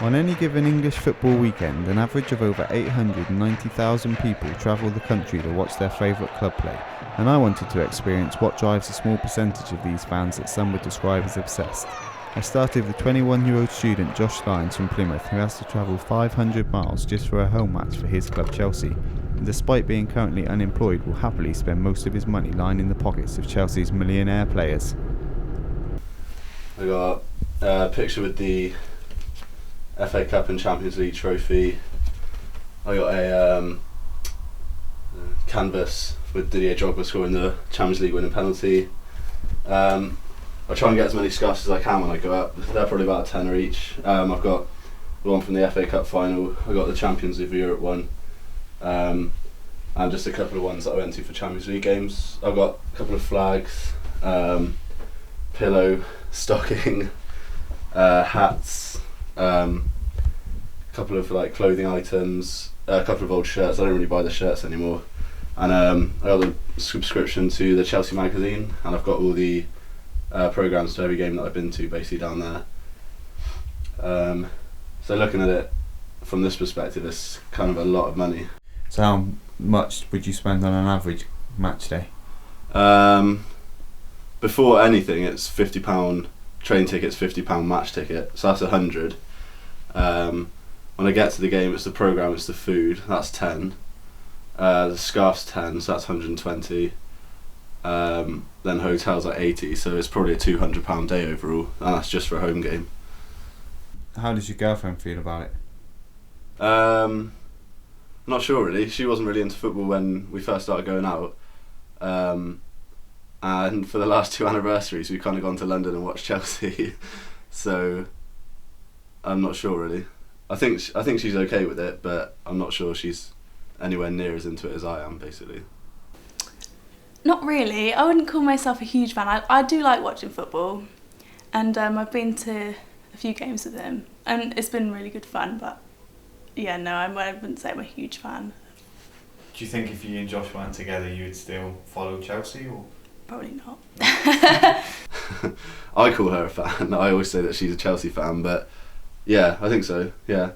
On any given English football weekend, an average of over 890,000 people travel the country to watch their favourite club play, and I wanted to experience what drives a small percentage of these fans that some would describe as obsessed. I started with 21-year-old student Josh Lyons from Plymouth, who has to travel 500 miles just for a home match for his club Chelsea, and despite being currently unemployed will happily spend most of his money lining the pockets of Chelsea's millionaire players. I got a picture with the FA Cup and Champions League trophy. I got a canvas with Didier Drogba scoring the Champions League winning penalty. I try and get as many scarves as I can when I go up. They're probably about a tenner each. I've got the one from the FA Cup final. I got the Champions League of Europe one, and just a couple of ones that I went to for Champions League games. I've got a couple of flags, pillow, stocking, hats. A couple of like clothing items, a couple of old shirts. I don't really buy the shirts anymore, and I got the subscription to the Chelsea magazine, and I've got all the programmes to every game that I've been to basically down there. So looking at it from this perspective, it's kind of a lot of money. So how much would you spend on an average match day? Before anything, it's £50 train tickets, £50 match ticket, so that's 100. When I get to the game, it's the programme, it's the food, that's 10. The scarf's 10, so that's 120. Then hotels are 80, so it's probably a £200 day overall, and that's just for a home game. How does your girlfriend feel about it? Not sure really. She wasn't really into football when we first started going out. And for the last 2 anniversaries we've kind of gone to London and watched Chelsea. So I'm not sure really. I think she's okay with it, but I'm not sure she's anywhere near as into it as I am basically. Not really. I wouldn't call myself a huge fan. I do like watching football, and I've been to a few games with him, and it's been really good fun, but yeah, no, I wouldn't say I'm a huge fan. Do you think if you and Josh weren't together you would still follow Chelsea, or...? Probably not. I call her a fan. I always say that she's a Chelsea fan, but yeah, I think so, yeah.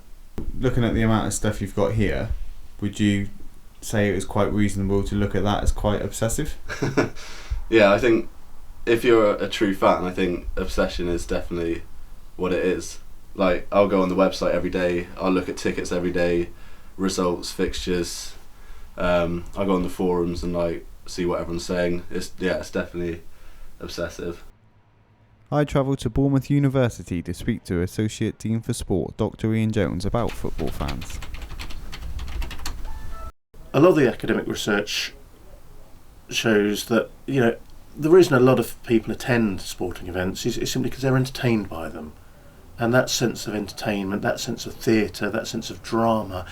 Looking at the amount of stuff you've got here, would you say it was quite reasonable to look at that as quite obsessive? Yeah, I think if you're a true fan, I think obsession is definitely what it is. Like, I'll go on the website every day, I'll look at tickets every day, results, fixtures, I'll go on the forums and like see what everyone's saying. It's definitely obsessive. I travelled to Marjon University to speak to Associate Dean for Sport, Dr. Ian Jones, about football fans. A lot of the academic research shows that, you know, the reason a lot of people attend sporting events is simply because they're entertained by them. And that sense of entertainment, that sense of theatre, that sense of drama,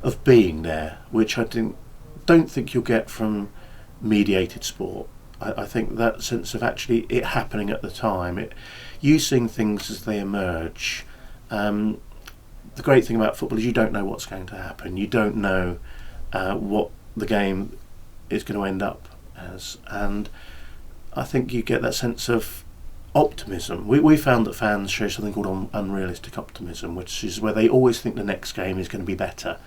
of being there, which I don't think you'll get from mediated sport. I think that sense of actually it happening at the time, you seeing things as they emerge. The great thing about football is you don't know what's going to happen. You don't know what the game is going to end up as, and I think you get that sense of optimism. We found that fans show something called unrealistic optimism, which is where they always think the next game is going to be better.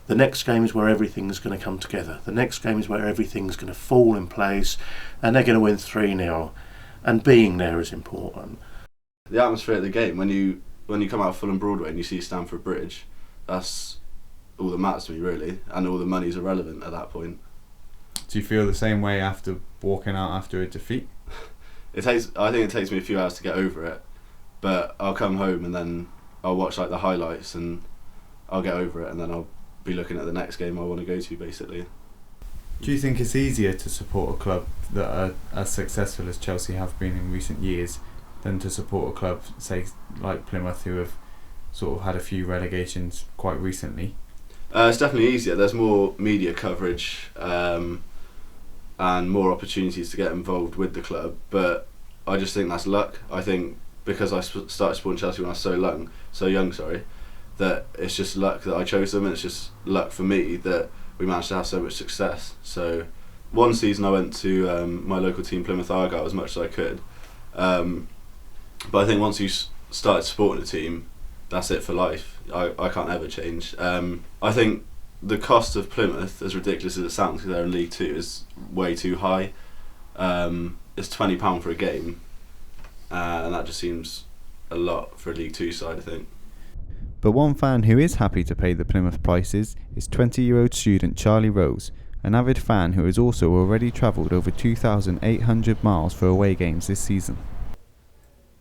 The next game is where everything's going to come together. The next game is where everything's going to fall in place, and they're going to win 3-0. And being there is important. The atmosphere at the game, when you come out of Fulham Broadway and you see Stamford Bridge, that's all that matters to me really, and all the money's irrelevant at that point. Do you feel the same way after walking out after a defeat? I think it takes me a few hours to get over it, but I'll come home and then I'll watch like the highlights and I'll get over it, and then I'll be looking at the next game I want to go to basically. Do you think it's easier to support a club that are as successful as Chelsea have been in recent years than to support a club, say, like Plymouth, who have sort of had a few relegations quite recently? It's definitely easier. There's more media coverage and more opportunities to get involved with the club, but I just think that's luck. I think because I started supporting Chelsea when I was so young, that it's just luck that I chose them, and it's just luck for me that we managed to have so much success. So one season I went to my local team, Plymouth Argyle, as much as I could, but I think once you started supporting a team, that's it for life. I can't ever change. I think the cost of Plymouth, as ridiculous as it sounds, because they're in League 2, is way too high. It's £20 for a game, and that just seems a lot for a League 2 side, I think. But one fan who is happy to pay the Plymouth prices is 20-year-old student Charlie Rose, an avid fan who has also already travelled over 2,800 miles for away games this season.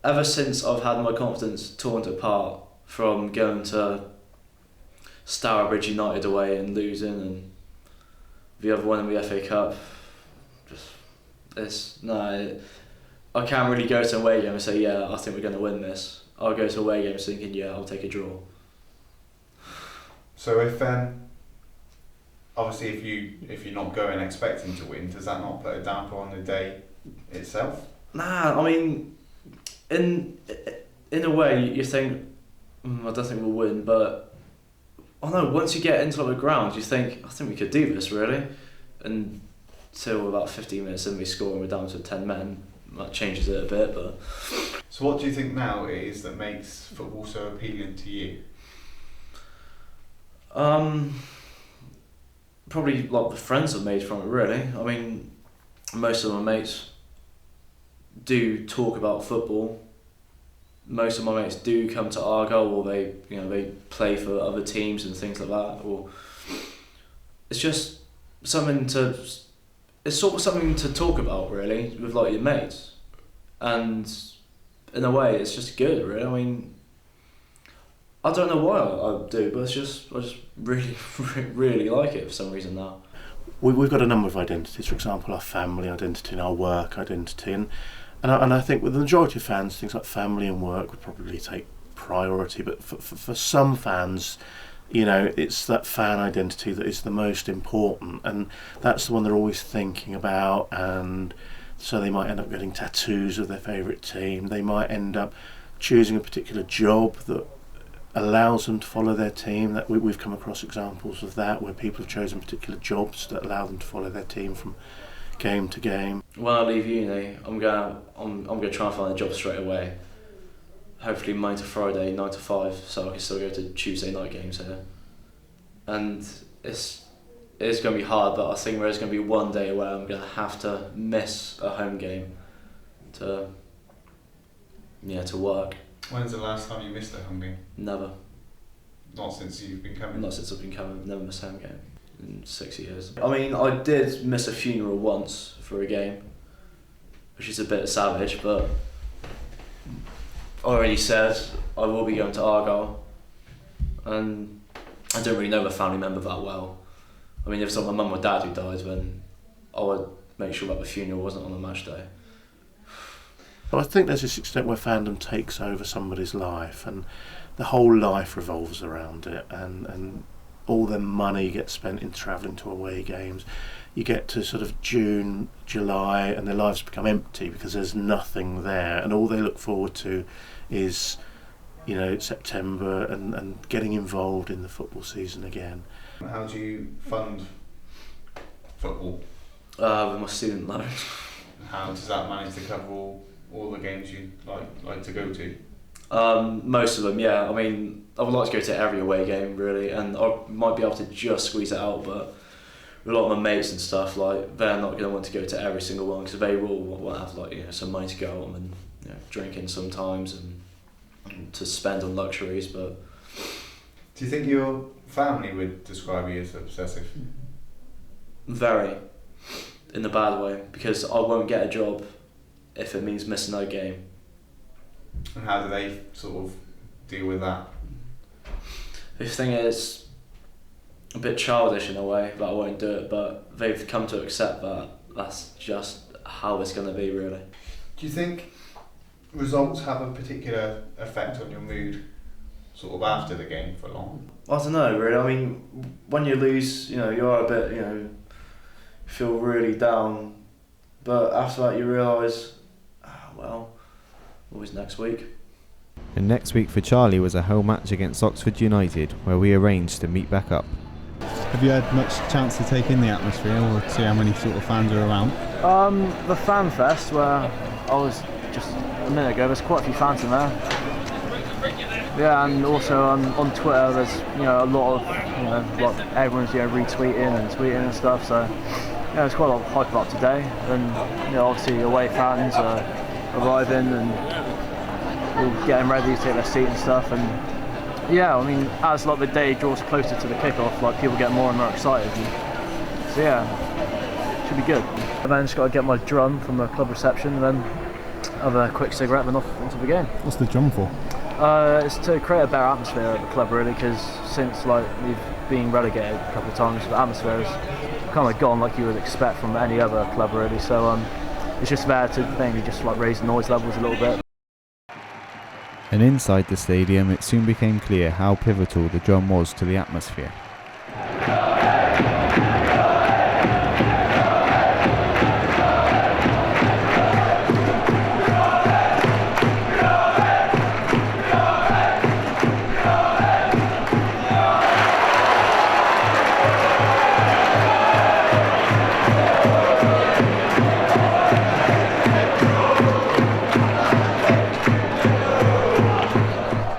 Ever since I've had my confidence torn apart from going to Stourbridge United away and losing, and the other one in the FA Cup, I can't really go to an away game and say, yeah, I think we're going to win this. I'll go to away games thinking, yeah, I'll take a draw. So if obviously if you're not going expecting to win, does that not put a damper on the day itself? Nah, I mean, in a way you think, I don't think we'll win, but I don't know, once you get into the ground you think, I think we could do this really, and until about 15 minutes in we score and we're down to 10 men, that changes it a bit. But so what do you think now it is that makes football so appealing to you? Probably like the friends I've made from it really. I mean, most of my mates do talk about football. Most of my mates do come to Argyle, or they play for other teams and things like that. Or it's just something to, it's sort of something to talk about really with like your mates, and in a way it's just good really. I mean, I don't know why I do, but I just really really like it for some reason now. We've got a number of identities, for example our family identity and our work identity, and I think with the majority of fans things like family and work would probably take priority, but for some fans, you know, it's that fan identity that is the most important, and that's the one they're always thinking about, and so they might end up getting tattoos of their favourite team. They might end up choosing a particular job that allows them to follow their team. That we've come across examples of that, where people have chosen particular jobs that allow them to follow their team from game to game. When I leave uni, I'm gonna try and find a job straight away. Hopefully Monday to Friday, 9 to 5, so I can still go to Tuesday night games here. And it's going to be hard, but I think there's going to be one day where I'm going to have to miss a home game to work. When's the last time you missed a home game? Never. Not since you've been coming? Not since I've been coming, never missed a home game in 6 years. I mean, I did miss a funeral once for a game, which is a bit savage, but I already said I will be going to Argyle, and I don't really know a family member that well. I mean, if it's not my mum or dad who died, then I would make sure that the funeral wasn't on a match day. But I think there's this extent where fandom takes over somebody's life, and the whole life revolves around it, and all their money gets spent in travelling to away games. You get to sort of June, July, and their lives become empty because there's nothing there, and all they look forward to is, you know, September and getting involved in the football season again. How do you fund football? With my student loan. How does that manage to cover all the games you like to go to? Most of them, yeah. I mean, I would like to go to every away game really, and I might be able to just squeeze it out, but a lot of my mates and stuff, like, they're not going to want to go to every single one because they will want to have, like, you know, some money to go on and, you know, drinking sometimes and to spend on luxuries. But do you think your family would describe you as obsessive? Very, in a bad way, because I won't get a job if it means missing a game. And how do they sort of deal with that? The thing is, a bit childish in a way that I won't do it, but they've come to accept that that's just how it's going to be really. Do you think results have a particular effect on your mood sort of after the game for long? I don't know really. I mean, when you lose, you know, you're a bit, you know, feel really down, but after that you realise, well, always next week. And next week for Charlie was a home match against Oxford United, where we arranged to meet back up. Have you had much chance to take in the atmosphere or see how many sort of fans are around? The fan fest where I was just a minute ago, there's quite a few fans in there. Yeah, and also on Twitter, there's a lot of like everyone's retweeting and tweeting and stuff. So there's quite a lot of hype about today, and obviously away fans are arriving and all getting ready to take their seat and stuff. And yeah, I mean, as like the day draws closer to the kickoff, like people get more and more excited. So yeah, should be good. And then I just got to get my drum from the club reception, and then have a quick cigarette, and then off into the game. What's the drum for? It's to create a better atmosphere at the club, really, because since we've been relegated a couple of times, the atmosphere has kind of gone like you would expect from any other club, really. So it's just there to mainly just raise the noise levels a little bit. And inside the stadium, it soon became clear how pivotal the drum was to the atmosphere.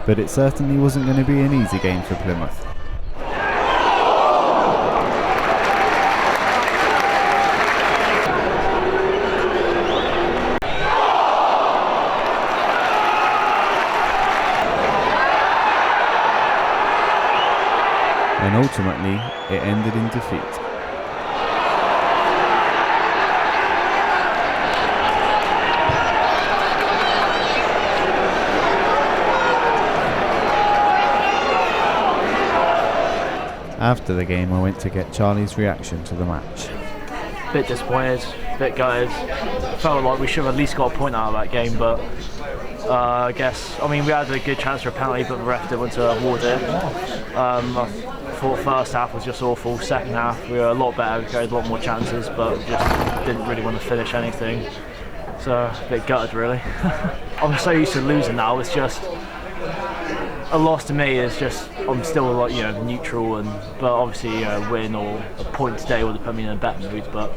But it certainly wasn't going to be an easy game for Plymouth. And ultimately, it ended in defeat. After the game, I went to get Charlie's reaction to the match. Bit disappointed, bit gutted. Felt like we should have at least got a point out of that game, but I mean, we had a good chance for a penalty, but the ref didn't want to award it. I thought first half was just awful. Second half, we were a lot better, we created a lot more chances, but we just didn't really want to finish anything. So, a bit gutted, really. I'm so used to losing now, it's just a loss to me is just I'm still neutral, but obviously a win or a point today would have put me in a better mood. But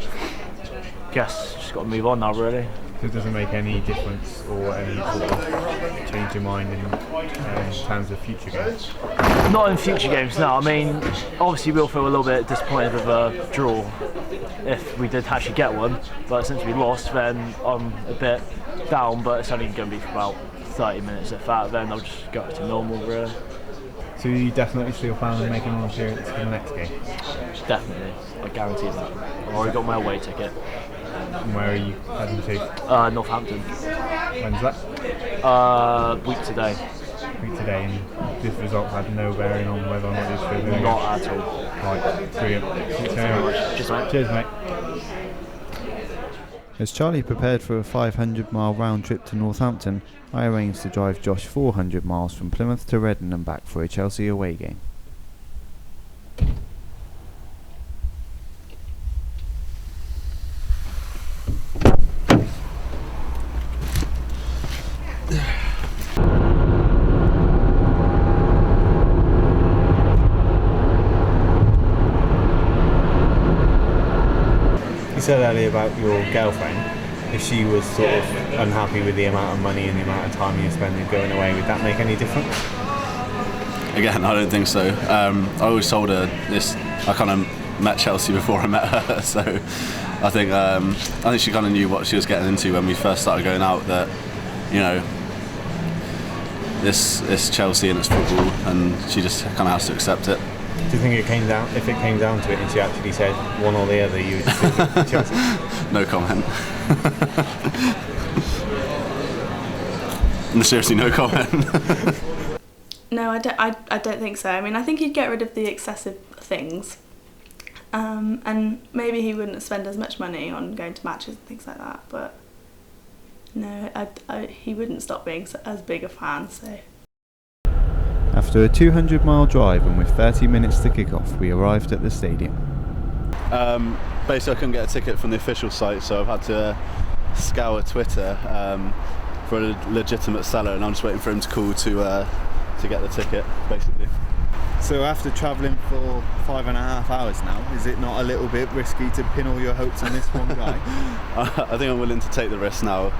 guess just got to move on now, really. So it doesn't make any difference or any sort of change your mind in terms of future games? Not in future games, no. I mean, obviously we'll feel a little bit disappointed with a draw if we did actually get one. But since we lost, then I'm a bit down. But it's only going to be for about 30 minutes at that, then I'll just go to normal, really. So you definitely still plan on making an appearance in the next game? Definitely, I guarantee that. I've already got my away ticket. And where are you heading to? Northampton. When's that? Week today. Week today, and this result had no bearing on whether or not you're still doing it? Not at all. Right, brilliant. Thanks very much. Cheers, mate. Cheers, mate. As Charlie prepared for a 500-mile round trip to Northampton, I arranged to drive Josh 400 miles from Plymouth to Reading and back for a Chelsea away game. You said earlier about your girlfriend. If she was sort of unhappy with the amount of money and the amount of time you're spending going away, would that make any difference? Again, I don't think so. I always told her this. I kind of met Chelsea before I met her, so I think she kind of knew what she was getting into when we first started going out. That this Chelsea and it's football, and she just kind of has to accept it. Do you think if it came down to it and she actually said one or the other, you would stick with Chelsea? No comment. Seriously, no comment. No, I don't think so. I mean, I think he'd get rid of the excessive things, and maybe he wouldn't spend as much money on going to matches and things like that. But no, he wouldn't stop being as big a fan. So. After a 200-mile drive and with 30 minutes to kick off, we arrived at the stadium. Basically, I couldn't get a ticket from the official site, so I've had to scour Twitter for a legitimate seller, and I'm just waiting for him to call to get the ticket, basically. So after travelling for 5.5 hours now, is it not a little bit risky to pin all your hopes on this one guy? I think I'm willing to take the risk now.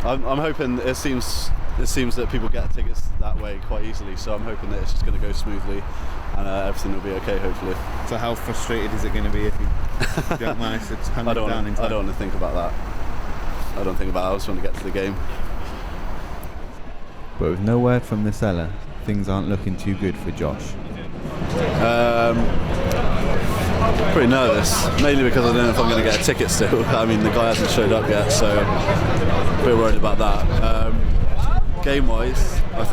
I'm hoping it seems that people get tickets that way quite easily. So I'm hoping that it's just going to go smoothly and everything will be okay. Hopefully. So how frustrated is it going to be if you don't manage to hand it down in time? I don't want to think about that. I don't think about it. I just want to get to the game. But with no word from the seller, things aren't looking too good for Josh. Pretty nervous, mainly because I don't know if I'm going to get a ticket still. I mean, the guy hasn't showed up yet, so I'm a bit worried about that. Game-wise, I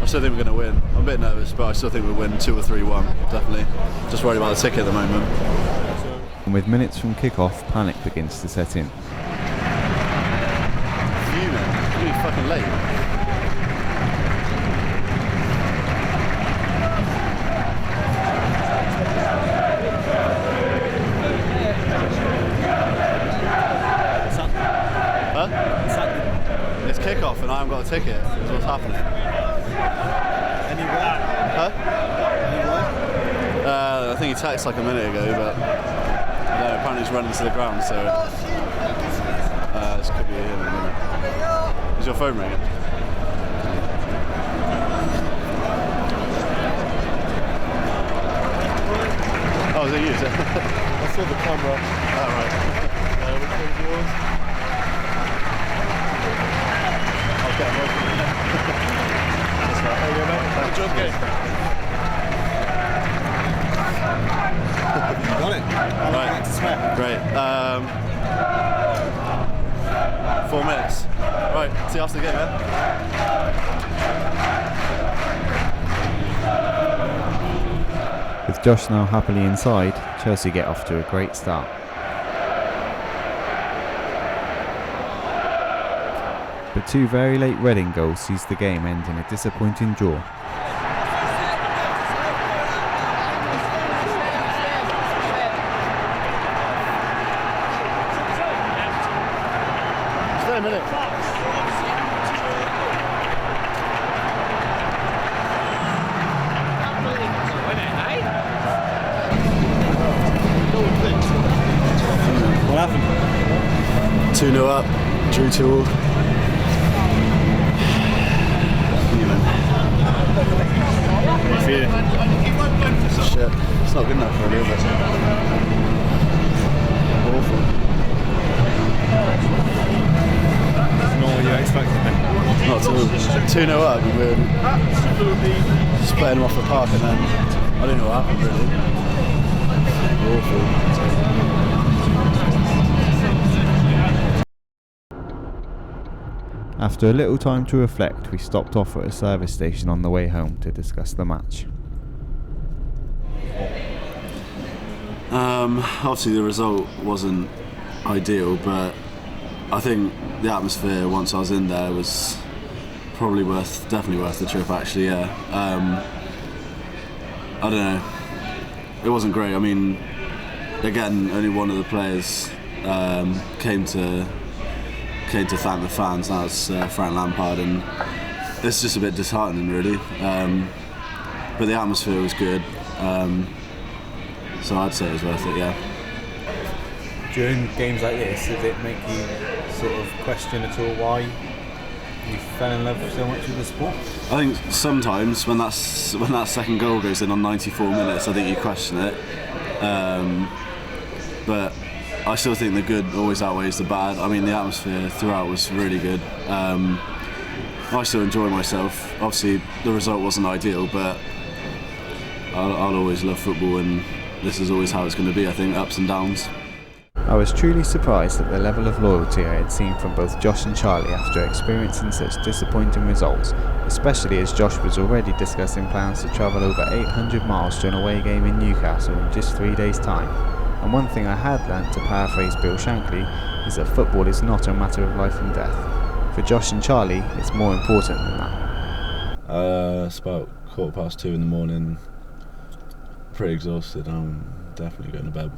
still think we're going to win. I'm a bit nervous, but I still think we'll win 2 or 3-1, definitely. Just worried about the ticket at the moment. And with minutes from kick-off, panic begins to set in. It's really fucking late. It's kick-off and I haven't got a ticket. That's what's happening. Anywhere? Huh? Anywhere? I think he texted like a minute ago, but no, apparently he's running to the ground, so this could be him in a minute. Is your phone ringing? Oh, is it you? I saw the camera. Oh, right. Which one's yours? I'll get him open. That's right. There you go, mate. Good job, game. Got it. Right. To swear. Great. 4 minutes. Right. See you after the game, yeah? With Josh now happily inside, Chelsea get off to a great start. But 2 very late Reading goals sees the game end in a disappointing draw. Stay a minute. What happened? 2-0 up, drew 2-all. How are you feeling? Shit, it's not good enough really, is it? Awful. It's not what you expected then? Not at all. 2-0 up and we're just playing them off the park and then I don't know what happened really. Awful. After a little time to reflect, we stopped off at a service station on the way home to discuss the match. Obviously the result wasn't ideal, but I think the atmosphere once I was in there was probably definitely worth the trip actually, yeah. I don't know, it wasn't great. I mean, again, only one of the players came to thank the fans, and that was Frank Lampard, and it's just a bit disheartening really. But the atmosphere was good, so I'd say it was worth it, yeah. During games like this, does it make you sort of question at all why you fell in love so much with the sport? I think sometimes when that second goal goes in on 94 minutes, I think you question it. But I still think the good always outweighs the bad. I mean, the atmosphere throughout was really good. I still enjoy myself. Obviously, the result wasn't ideal, but I'll always love football, and this is always how it's going to be, I think, ups and downs. I was truly surprised at the level of loyalty I had seen from both Josh and Charlie after experiencing such disappointing results, especially as Josh was already discussing plans to travel over 800 miles to an away game in Newcastle in just 3 days' time. And one thing I had learnt, to paraphrase Bill Shankly, is that football is not a matter of life and death. For Josh and Charlie, it's more important than that. It's about 2:15 in the morning, pretty exhausted. I'm definitely going to bed.